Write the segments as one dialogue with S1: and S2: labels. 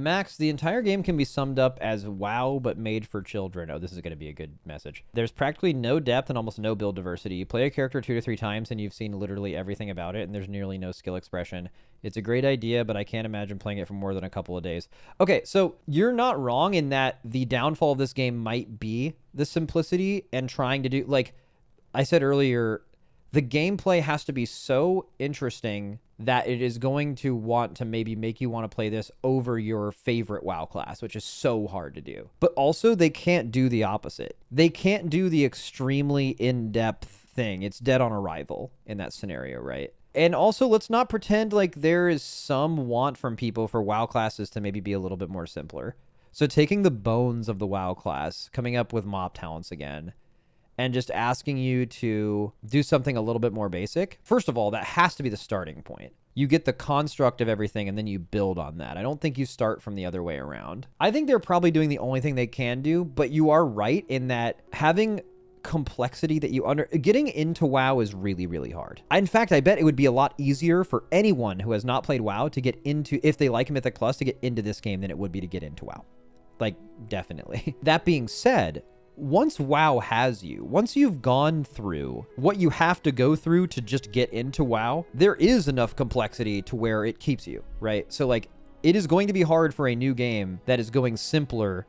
S1: Max, the entire game can be summed up as WoW, but made for children. Oh, this is going to be a good message. There's practically no depth and almost no build diversity. You play a character 2 to 3 times and you've seen literally everything about it, and there's nearly no skill expression. It's a great idea, but I can't imagine playing it for more than a couple of days. Okay, so you're not wrong in that the downfall of this game might be the simplicity and trying to do, like I said earlier, the gameplay has to be so interesting that it is going to want to maybe make you want to play this over your favorite WoW class, which is so hard to do. But also, they can't do the opposite. They can't do the extremely in-depth thing. It's dead on arrival in that scenario, right? And also, let's not pretend like there is some want from people for WoW classes to maybe be a little bit more simpler. So taking the bones of the WoW class, coming up with mob talents again, and just asking you to do something a little bit more basic. First of all, that has to be the starting point. You get the construct of everything and then you build on that. I don't think you start from the other way around. I think they're probably doing the only thing they can do, but you are right in that having complexity that getting into WoW is really, really hard. In fact, I bet it would be a lot easier for anyone who has not played WoW to get into, if they like Mythic Plus, to get into this game than it would be to get into WoW. Like, definitely. That being said, once WoW has you, once you've gone through what you have to go through to just get into WoW, there is enough complexity to where it keeps you, right? So like, it is going to be hard for a new game that is going simpler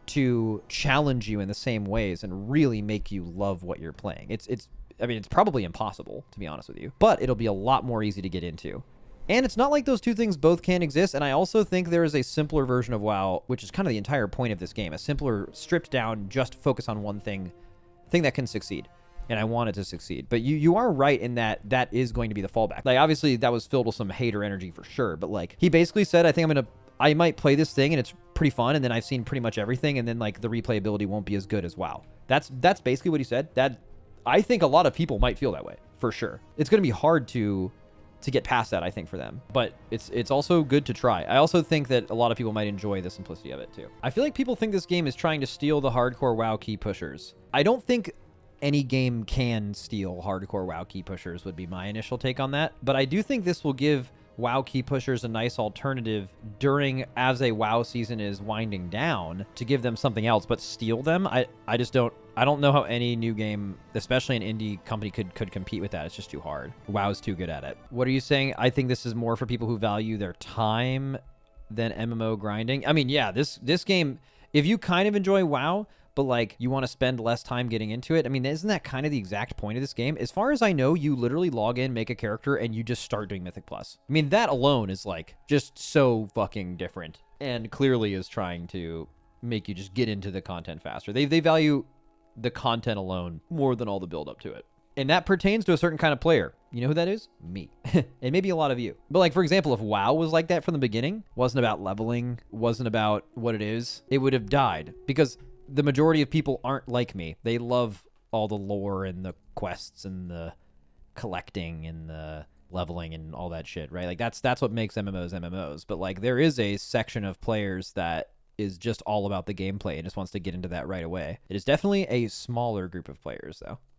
S1: to challenge you in the same ways and really make you love what you're playing. I mean, it's probably impossible, to be honest with you, but it'll be a lot more easy to get into. And it's not like those two things both can't exist. And I also think there is a simpler version of WoW, which is kind of the entire point of this game. A simpler, stripped down, just focus on one thing that can succeed. And I want it to succeed. But you are right in that that is going to be the fallback. Like, obviously, that was filled with some hater energy for sure. But, like, he basically said, I might play this thing and it's pretty fun. And then I've seen pretty much everything. And then, like, the replayability won't be as good as WoW. That's basically what he said. I think a lot of people might feel that way, for sure. It's going to be hard to get past that, I think, for them. But it's also good to try. I also think that a lot of people might enjoy the simplicity of it, too. I feel like people think this game is trying to steal the hardcore WoW key pushers. I don't think any game can steal hardcore WoW key pushers, would be my initial take on that. But I do think this will give WoW key pushers a nice alternative as a WoW season is winding down, to give them something else. But steal them, I don't know how any new game, especially an indie company, could compete with that. It's just too hard. WoW's too good at it. What are you saying? I think this is more for people who value their time than MMO grinding. I mean, yeah, this game, if you kind of enjoy WoW, but like you want to spend less time getting into it, I mean, isn't that kind of the exact point of this game? As far as I know, you literally log in, make a character, and you just start doing Mythic Plus. I mean, that alone is like just so fucking different, and clearly is trying to make you just get into the content faster. They value the content alone more than all the build up to it. And that pertains to a certain kind of player. You know who that is? Me. And maybe a lot of you. But like, for example, if WoW was like that from the beginning, wasn't about leveling, wasn't about what it is, it would have died. Because the majority of people aren't like me. They love all the lore and the quests and the collecting and the leveling and all that shit, right? Like that's what makes MMOs. But like, there is a section of players that is just all about the gameplay and just wants to get into that right away. It is definitely a smaller group of players, though.